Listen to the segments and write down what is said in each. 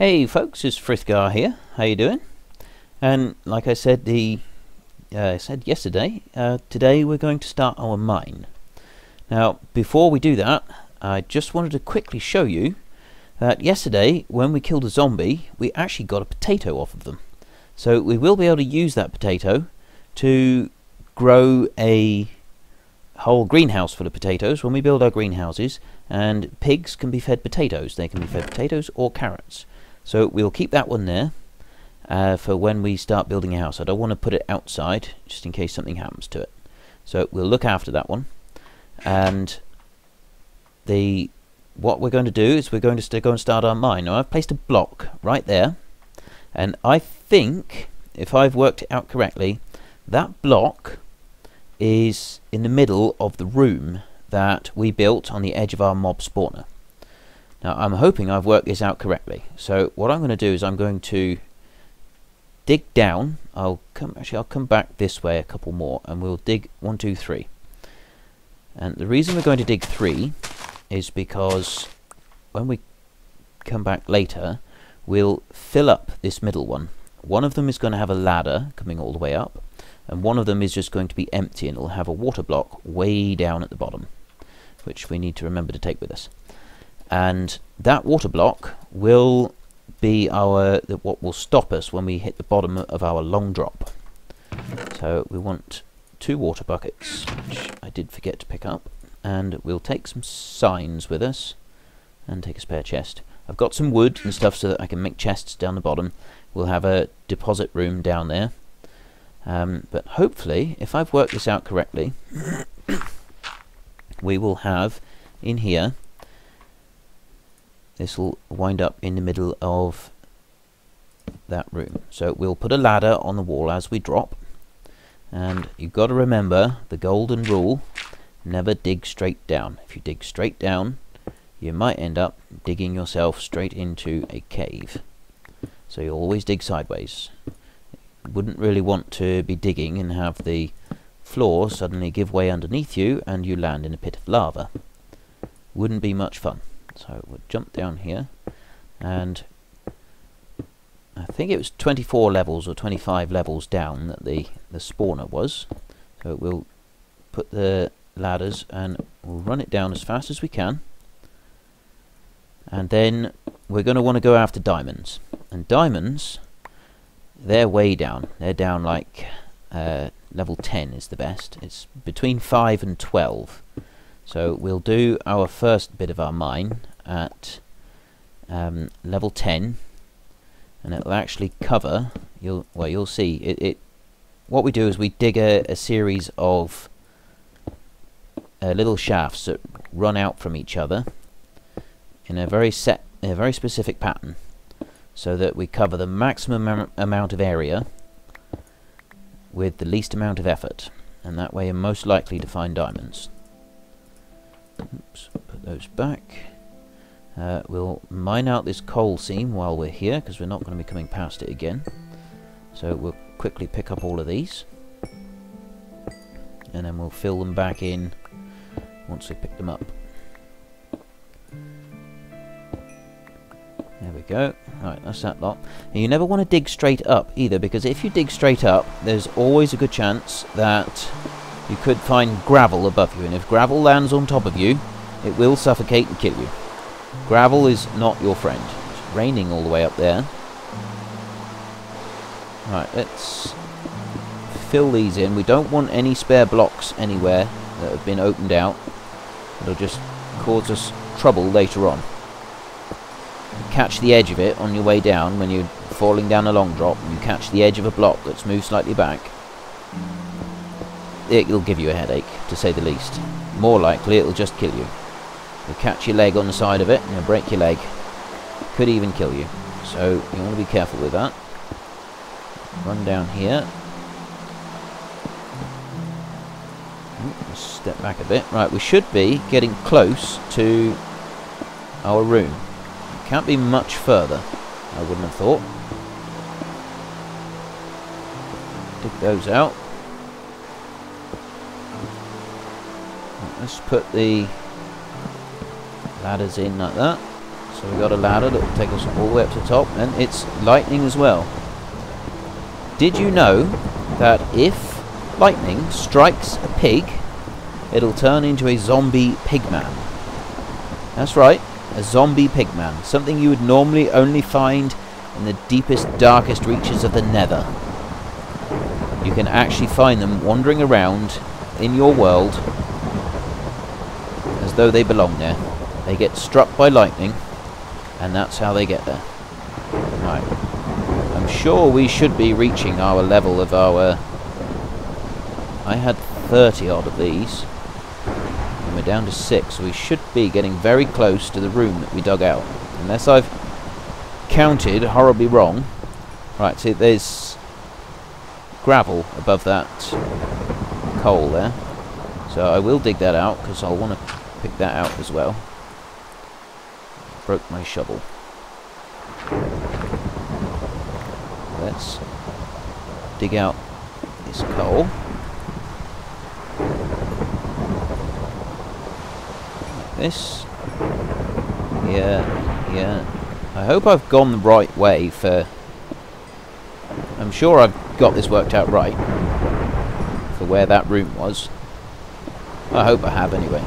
Hey folks, it's Frithgar here. How you doing? And like I said said yesterday, today we're going to start our mine. Now, before we do that, I just wanted to quickly show you that yesterday, when we killed a zombie, we actually got a potato off of them. So we will be able to use that potato to grow a whole greenhouse full of potatoes when we build our greenhouses, and pigs can be fed potatoes. They can be fed potatoes or carrots. So we'll keep that one there for when we start building a house. I don't want to put it outside just in case something happens to it. So we'll look after that one. And what we're going to do is we're going to go and start our mine. Now I've placed a block right there, and I think, if I've worked it out correctly, that block is in the middle of the room that we built on the edge of our mob spawner. Now I'm hoping I've worked this out correctly. So what I'm going to do is I'm going to dig down. I'll come back this way a couple more, and we'll dig 1, 2, 3. And the reason we're going to dig 3 is because when we come back later, we'll fill up this middle one. One of them is going to have a ladder coming all the way up, and one of them is just going to be empty, and it'll have a water block way down at the bottom, which we need to remember to take with us. And that water block will be what will stop us when we hit the bottom of our long drop. So we want 2 water buckets, which I did forget to pick up, and we'll take some signs with us and take a spare chest. I've got some wood and stuff so that I can make chests down the bottom. We'll have a deposit room down there. But hopefully, if I've worked this out correctly, we will have in here, this will wind up in the middle of that room. So we'll put a ladder on the wall as we drop, and you've got to remember the golden rule: never dig straight down. If you dig straight down, you might end up digging yourself straight into a cave. So you always dig sideways. You wouldn't really want to be digging and have the floor suddenly give way underneath you and you land in a pit of lava. Wouldn't be much fun. So we'll jump down here, and I think it was 24 levels or 25 levels down that the spawner was. So we'll put the ladders and we'll run it down as fast as we can, and then we're going to want to go after diamonds. And diamonds, they're way down. They're down like level 10 is the best. It's between 5 and 12. So we'll do our first bit of our mine at level 10, and it'll actually cover. You'll see. What we do is we dig a series of little shafts that run out from each other in a very specific pattern, so that we cover the maximum amount of area with the least amount of effort, and that way you're most likely to find diamonds. Oops, put those back. We'll mine out this coal seam while we're here, because we're not going to be coming past it again. So we'll quickly pick up all of these, and then we'll fill them back in once we pick them up. There we go. Right, that's that lot. And you never want to dig straight up either, because if you dig straight up, there's always a good chance that you could find gravel above you, and if gravel lands on top of you, it will suffocate and kill you. Gravel is not your friend. It's raining all the way up there. Right, let's fill these in. We don't want any spare blocks anywhere that have been opened out. It'll just cause us trouble later on. Catch the edge of it on your way down when you're falling down a long drop, and you catch the edge of a block that's moved slightly back. It'll give you a headache, to say the least. More likely, it'll just kill you. You'll catch your leg on the side of it, and you'll break your leg. Could even kill you. So you want to be careful with that. Run down here. Let's step back a bit. Right, we should be getting close to our room. It can't be much further, I wouldn't have thought. Dig those out. Let's put the ladders in like that. So we've got a ladder that will take us all the way up to the top, and it's lightning as well. Did you know that if lightning strikes a pig, it'll turn into a zombie pigman? That's right, a zombie pigman. Something you would normally only find in the deepest, darkest reaches of the nether. You can actually find them wandering around in your world as though they belong there. They get struck by lightning, and that's how they get there. Right. I'm sure we should be reaching our level of our... I had 30 odd of these, and we're down to 6, so we should be getting very close to the room that we dug out. Unless I've counted horribly wrong. Right, see, there's gravel above that coal there. So I will dig that out, because I'll want to pick that out as well. Broke my shovel. Let's dig out this coal. Like this. Yeah. I hope I've gone the right way for... I'm sure I've got this worked out right for where that room was. I hope I have anyway.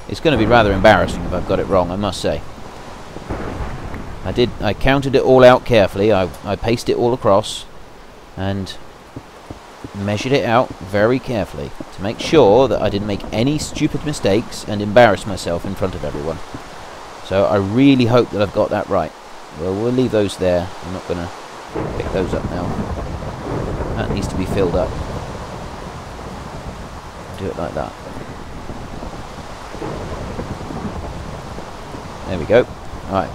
It's going to be rather embarrassing if I've got it wrong, I must say. I counted it all out carefully. I paced it all across and measured it out very carefully to make sure that I didn't make any stupid mistakes and embarrass myself in front of everyone. So I really hope that I've got that right. Well, we'll leave those there. I'm not going to pick those up now. That needs to be filled up. Do it like that. There we go. Alright.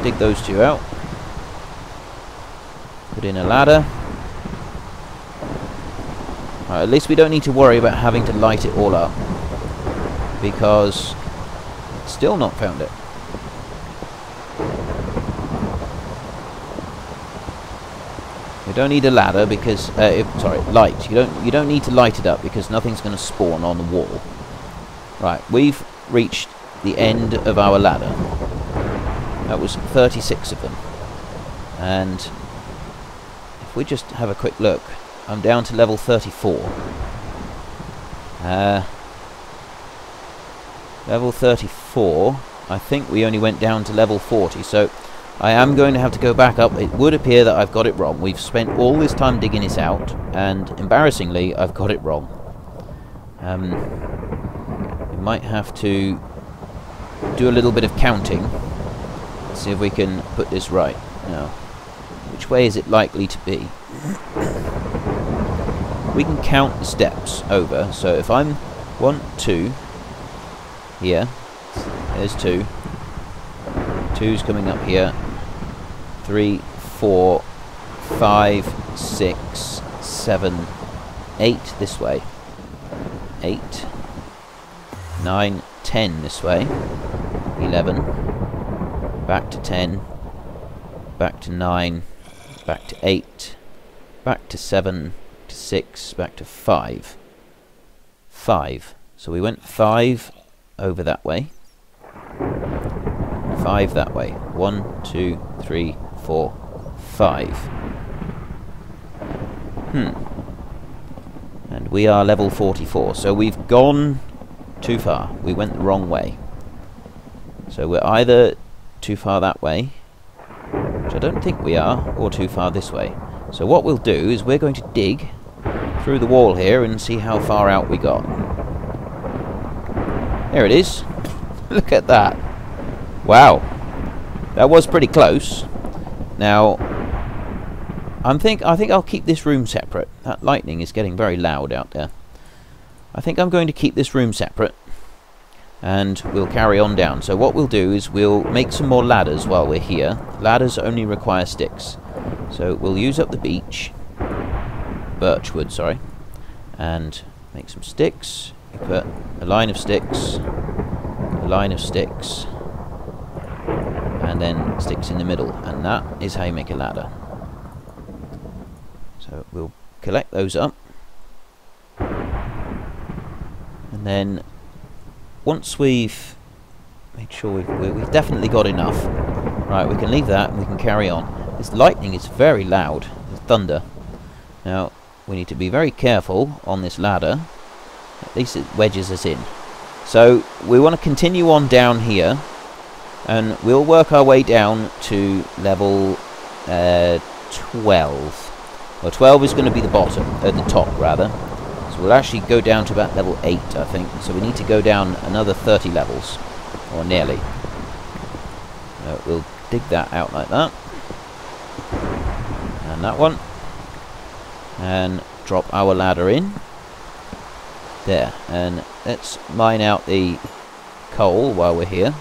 Dig those two out. Put in a ladder. Right, at least we don't need to worry about having to light it all up, because still not found it. We don't need a ladder because light. You don't need to light it up because nothing's going to spawn on the wall. Right, we've reached the end of our ladder. That was 36 of them. And if we just have a quick look, I'm down to level 34. Level 34, I think we only went down to level 40, so I am going to have to go back up. It would appear that I've got it wrong. We've spent all this time digging this out, and embarrassingly, I've got it wrong. We might have to do a little bit of counting. See if we can put this right. Now, which way is it likely to be? We can count the steps over. So if I'm 1, 2, here, there's 2. 2's coming up here. 3, 4, 5, 6, 7, 8 this way. 8, 9, 10 this way. 11. Back to 10, back to 9, back to 8, back to 7, to 6, back to 5. 5. So we went 5 over that way. 5 that way. 1, 2, 3, 4, 5. And we are level 44. So we've gone too far. We went the wrong way. So we're either too far that way, which I don't think we are, or too far this way. So what we'll do is we're going to dig through the wall here and see how far out we got. There it is. Look at that. Wow. That was pretty close. Now, I think I'll keep this room separate. That lightning is getting very loud out there. I think I'm going to keep this room separate, and we'll carry on down. So what we'll do is we'll make some more ladders while we're here. Ladders only require sticks. So we'll use up the birchwood, sorry, and make some sticks. We put a line of sticks, a line of sticks, and then sticks in the middle, and that is how you make a ladder. So we'll collect those up, and then once we've Make sure we've definitely got enough. Right, we can leave that and we can carry on. This lightning is very loud. The thunder. Now, we need to be very careful on this ladder. At least it wedges us in. So, we want to continue on down here. And we'll work our way down to level 12. Well, 12 is going to be the bottom, the top rather. So we'll actually go down to about level 8, I think. So we need to go down another 30 levels, or nearly. We'll dig that out like that. And that one. And drop our ladder in. There. And let's mine out the coal while we're here.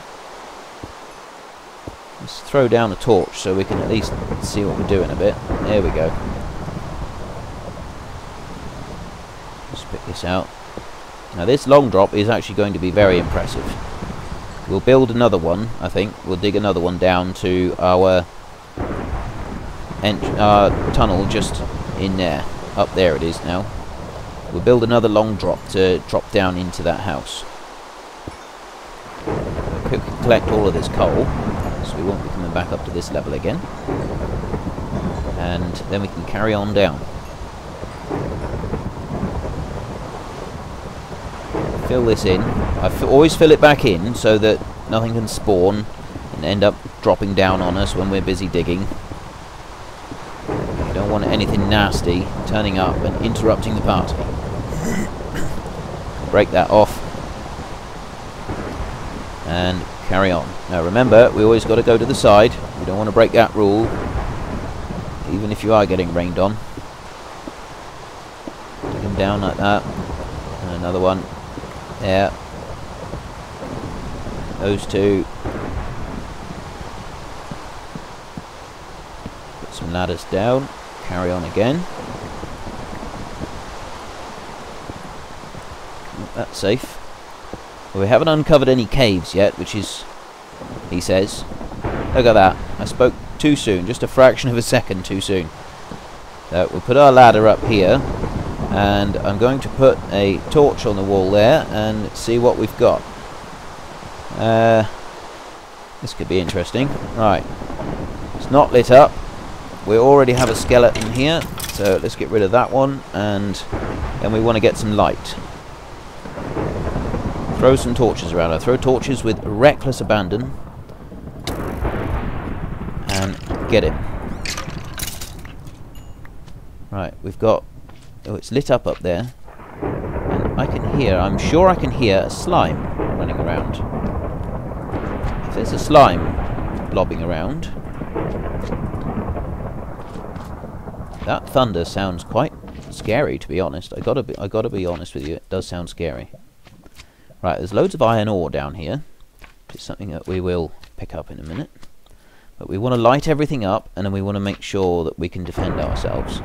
Let's throw down a torch so we can at least see what we're doing a bit. There we go. Let's pick this out. Now this long drop is actually going to be very impressive. We'll build another one, I think. We'll dig another one down to our tunnel just in there. Up there it is now. We'll build another long drop to drop down into that house. We'll collect all of this coal, so we won't be coming back up to this level again. And then we can carry on down. Fill this in. I always fill it back in so that nothing can spawn and end up dropping down on us when we're busy digging. You don't want anything nasty turning up and interrupting the party. Break that off and carry on. Now remember, we always got to go to the side. We don't want to break that rule, even if you are getting rained on. Dig them down like that. And another one. There. Those two. Put some ladders down. Carry on again. That's safe. Well, we haven't uncovered any caves yet, which is, he says. Look at that. I spoke too soon. Just a fraction of a second too soon. So we'll put our ladder up here. And I'm going to put a torch on the wall there and see what we've got. This could be interesting. Right. It's not lit up. We already have a skeleton here. So let's get rid of that one. And then we want to get some light. Throw some torches around. I throw torches with reckless abandon. And get it. Right, we've got... Oh, it's lit up there. And I can hear, I'm sure I can hear a slime running around. If there's a slime blobbing around... That thunder sounds quite scary, to be honest. I gotta be honest with you, it does sound scary. Right, there's loads of iron ore down here. Which is something that we will pick up in a minute. But we want to light everything up, and then we want to make sure that we can defend ourselves.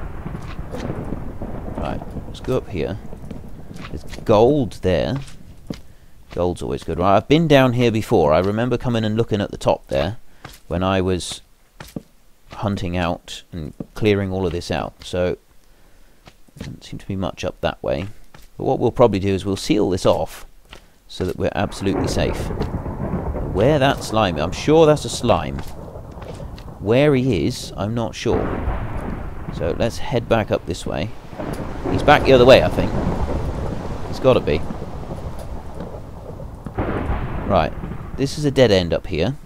Right, let's go up here. There's gold there. Gold's always good. Right, I've been down here before. I remember coming and looking at the top there when I was hunting out and clearing all of this out. So, there doesn't seem to be much up that way. But what we'll probably do is we'll seal this off so that we're absolutely safe. Where that slime is, I'm sure that's a slime. Where he is, I'm not sure. So let's head back up this way. He's back the other way, I think. He's got to be. Right. This is a dead end up here.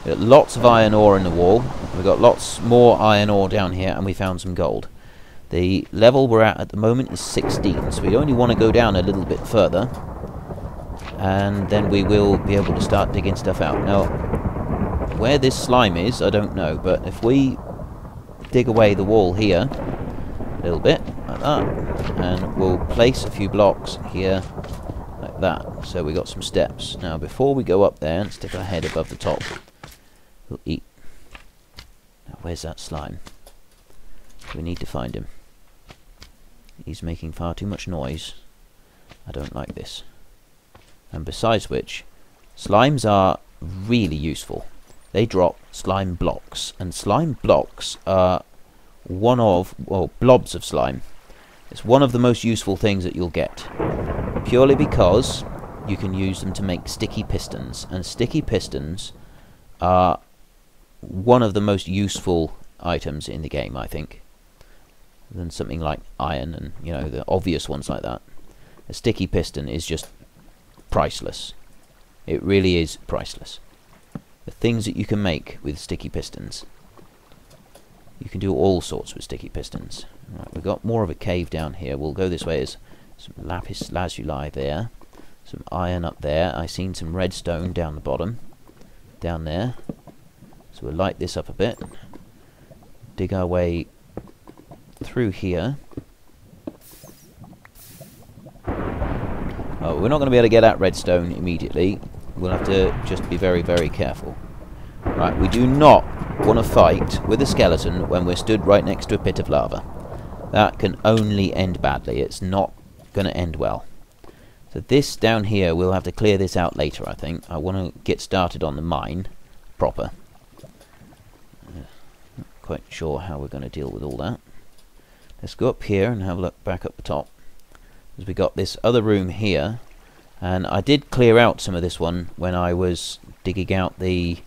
We've got lots of iron ore in the wall. We've got lots more iron ore down here, and we found some gold. The level we're at the moment is 16, so we only want to go down a little bit further. And then we will be able to start digging stuff out. Now, where this slime is, I don't know, but if we dig away the wall here, a little bit, like that, and we'll place a few blocks here, like that, so we got some steps. Now, before we go up there and stick our head above the top, we'll eat. Now, where's that slime? We need to find him. He's making far too much noise. I don't like this. And besides which, slimes are really useful. They drop slime blocks, and slime blocks are one of, well, blobs of slime. It's one of the most useful things that you'll get, purely because you can use them to make sticky pistons, and sticky pistons are one of the most useful items in the game, I think, than something like iron and, you know, the obvious ones like that. A sticky piston is just priceless. It really is priceless. The things that you can make with sticky pistons. You can do all sorts with sticky pistons. Right, we've got more of a cave down here. We'll go this way. There's some lapis lazuli there. Some iron up there. I seen some redstone down the bottom. Down there. So we'll light this up a bit. Dig our way through here. Oh, we're not going to be able to get at redstone immediately. We'll have to just be very, very careful. Right, we do not want to fight with a skeleton when we're stood right next to a pit of lava. That can only end badly. It's not going to end well. So this down here, we'll have to clear this out later, I think. I want to get started on the mine proper. Not quite sure how we're going to deal with all that. Let's go up here and have a look back up the top. Because we got this other room here. And I did clear out some of this one when I was digging out the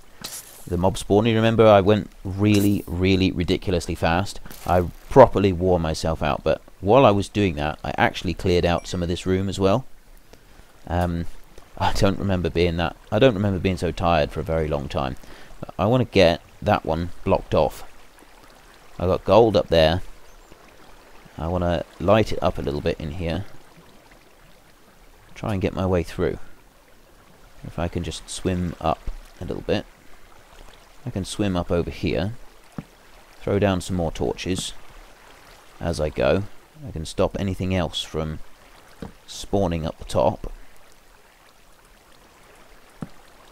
mob spawner. You remember I went really, really ridiculously fast. I properly wore myself out, but while I was doing that, I actually cleared out some of this room as well. I don't remember being so tired for a very long time. But I want to get that one blocked off. I got gold up there. I want to light it up a little bit in here. Try and get my way through. If I can just swim up a little bit. I can swim up over here. Throw down some more torches as I go. I can stop anything else from spawning up the top.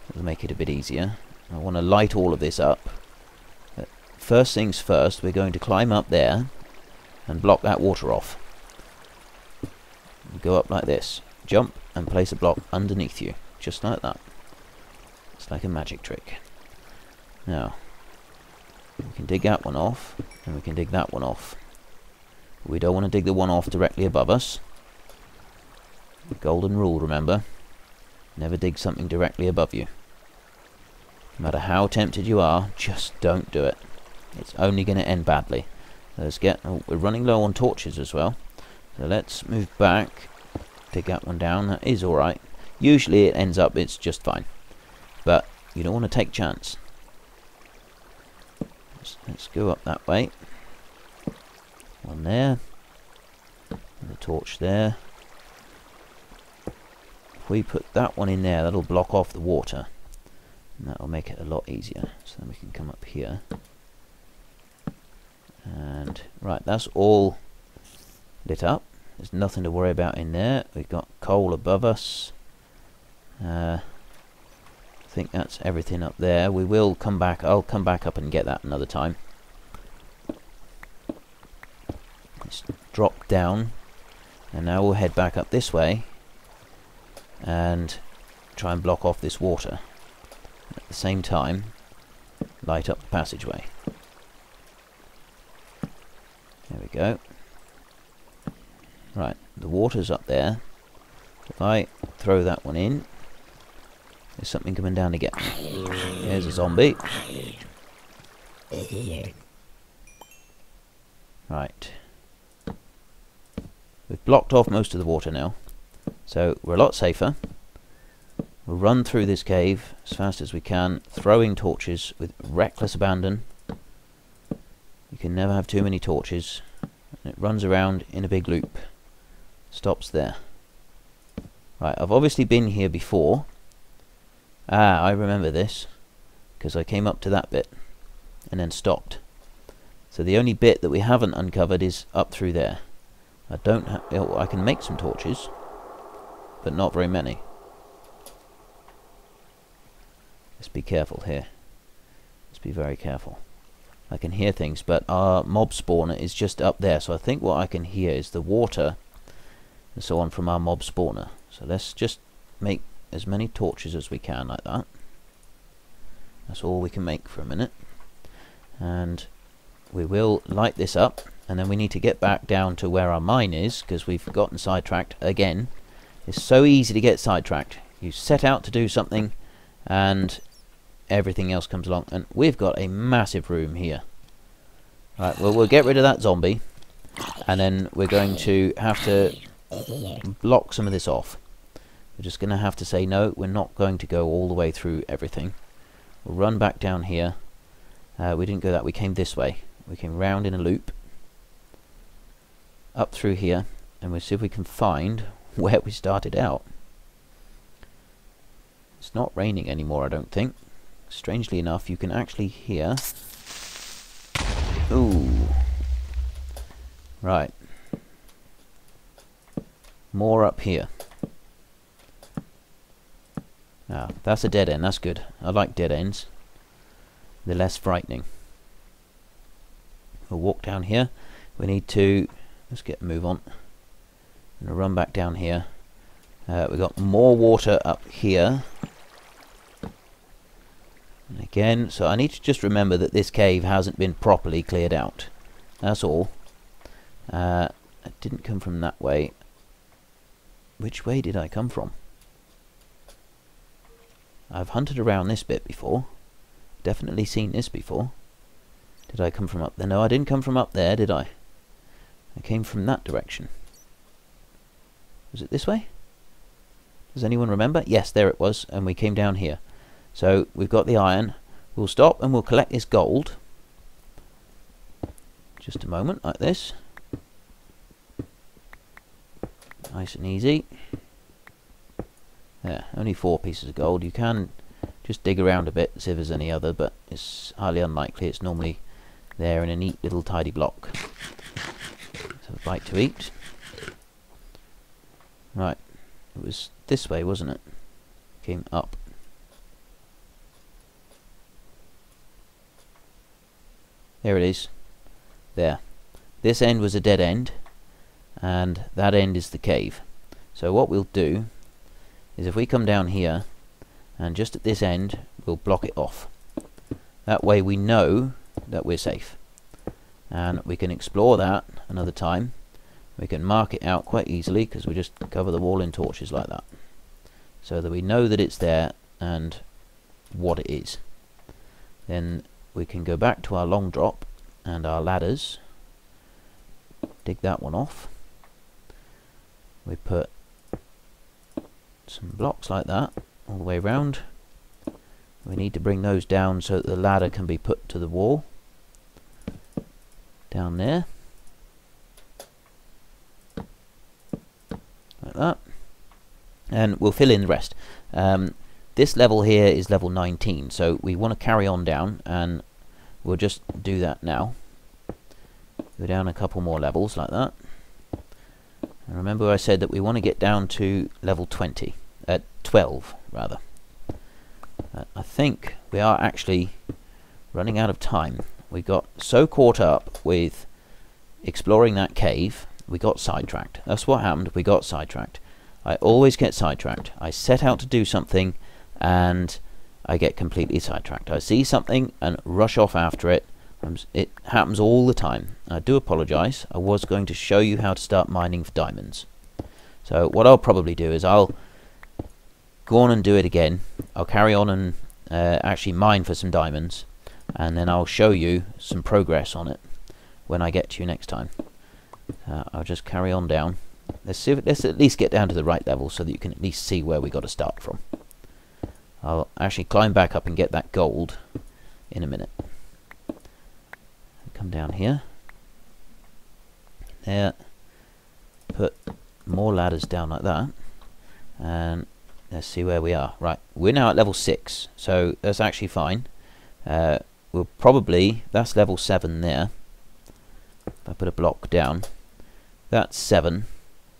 It'll make it a bit easier. I want to light all of this up. But first things first, we're going to climb up there and block that water off. Go up like this. Jump and place a block underneath you. Just like that. It's like a magic trick. Now, we can dig that one off, and we can dig that one off. We don't want to dig the one off directly above us. The golden rule, remember. Never dig something directly above you. No matter how tempted you are, just don't do it. It's only going to end badly. Let's get... Oh, we're running low on torches as well. So let's move back. Dig that one down. That is alright. Usually it ends up, it's just fine. But you don't want to take chance. Let's go up that way. One there. And a torch there. If we put that one in there, that'll block off the water. And that'll make it a lot easier. So then we can come up here. And, right, that's all lit up. There's nothing to worry about in there. We've got coal above us. I think that's everything up there. We will come back. I'll come back up and get that another time. Let's drop down. And now we'll head back up this way. And try and block off this water. At the same time, light up the passageway. There we go. Right, the water's up there. If I throw that one in, there's something coming down to get me. There's a zombie. Right. We've blocked off most of the water now, so we're a lot safer. We'll run through this cave as fast as we can, throwing torches with reckless abandon. You can never have too many torches. And it runs around in a big loop. Stops there. Right, I've obviously been here before. Ah, I remember this. Because I came up to that bit. And then stopped. So the only bit that we haven't uncovered is up through there. I don't have... Oh, I can make some torches. But not very many. Let's be careful here. Let's be very careful. I can hear things, but our mob spawner is just up there. So I think what I can hear is the water and so on from our mob spawner. So let's just make as many torches as we can like that. That's all we can make for a minute. And we will light this up, and then we need to get back down to where our mine is, because we've gotten sidetracked again It's so easy to get sidetracked. You set out to do something and everything else comes along. And we've got a massive room here. Right, well, we'll get rid of that zombie. And then we're going to have to block some of this off. We're just going to have to say, no, we're not going to go all the way through everything. We'll run back down here. We didn't go that, we came this way. We came round in a loop. Up through here. And we'll see if we can find where we started out. It's not raining anymore, I don't think. Strangely enough, you can actually hear... Ooh. Right. More up here. Ah, that's a dead end, that's good. I like dead ends. They're less frightening. We'll walk down here. We need to... Let's get a move on. I'm going to run back down here. We've got more water up here. And again, so I need to just remember that this cave hasn't been properly cleared out. That's all. I didn't come from that way. Which way did I come from? I've hunted around this bit before. Definitely seen this before. Did I come from up there? No, I didn't come from up there, did I? I came from that direction. Was it this way? Does anyone remember? Yes, there it was, and we came down here. So we've got the iron. We'll stop and we'll collect this gold. Just a moment, like this. Nice and easy. There, only 4 pieces of gold. You can just dig around a bit, see if there's any other, but it's highly unlikely. It's normally there in a neat little tidy block. So a bite to eat. Right, it was this way, wasn't it? Came up. There it is. There. This end was a dead end, and that end is the cave. So what we'll do is if we come down here, and just at this end, we'll block it off. That way we know that we're safe. And we can explore that another time. We can mark it out quite easily, because we just cover the wall in torches like that. So that we know that it's there, and what it is. Then we can go back to our long drop and our ladders. Dig that one off. We put some blocks like that all the way around. We need to bring those down so that the ladder can be put to the wall. Down there. Like that. And we'll fill in the rest. This level here is level 19, so we want to carry on down, and we'll just do that now. Go down a couple more levels like that. And remember I said that we want to get down to level 20, 12 rather. I think we are actually running out of time. We got so caught up with exploring that cave, we got sidetracked. That's what happened, we got sidetracked. I always get sidetracked. I set out to do something and I get completely sidetracked. I see something and rush off after it. It happens all the time. I do apologize. I was going to show you how to start mining for diamonds. So what I'll probably do is I'll go on and do it again. I'll carry on and actually mine for some diamonds, and then I'll show you some progress on it when I get to you next time. I'll just carry on down. Let's at least get down to the right level so that you can at least see where we got to start from. I'll actually climb back up and get that gold in a minute. Come down here. There. Put more ladders down like that. And let's see where we are. Right, we're now at level 6, so that's actually fine. We'll probably... That's level 7 there. If I put a block down. That's 7.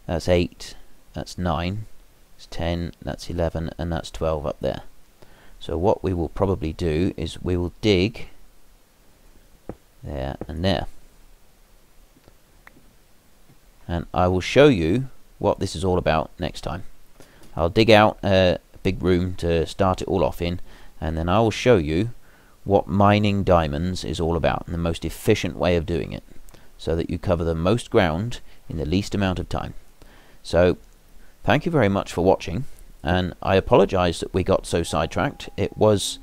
That's 8. That's 9. That's 10. That's 11. And that's 12 up there. So what we will probably do is we will dig there and there. And I will show you what this is all about next time. I'll dig out a big room to start it all off in, and then I will show you what mining diamonds is all about and the most efficient way of doing it, so that you cover the most ground in the least amount of time. So thank you very much for watching, and I apologise that we got so sidetracked. It was,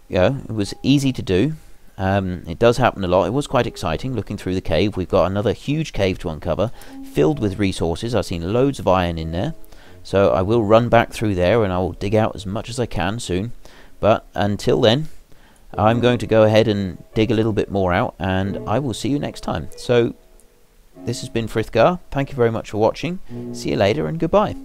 it was easy to do. It does happen a lot. It was quite exciting looking through the cave. We've got another huge cave to uncover, filled with resources. I've seen loads of iron in there, so I will run back through there and I will dig out as much as I can soon. But until then, I'm going to go ahead and dig a little bit more out, and I will see you next time. So this has been Frithgar. Thank you very much for watching. See you later, and goodbye.